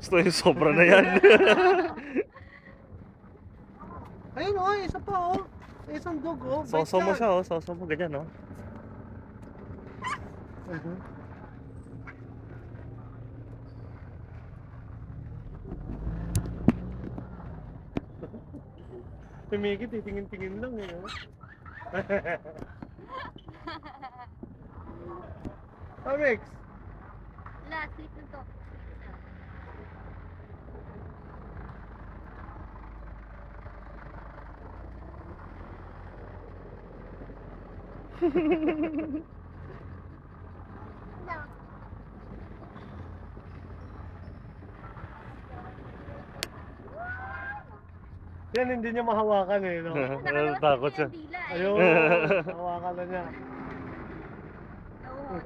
Gusto yung sobra na yan. Ayun oh, isa pa oh. Isang dog oh. Soso mo siya, oh. Soso mo, ganyan, oh. Tumigit, tingin-tingin lang eh. Oh. Amix! Wala, sleep na to. Yan, hindi niya mahawakan eh, no? Takot siya. Ayun, hawakan na niya. Oo,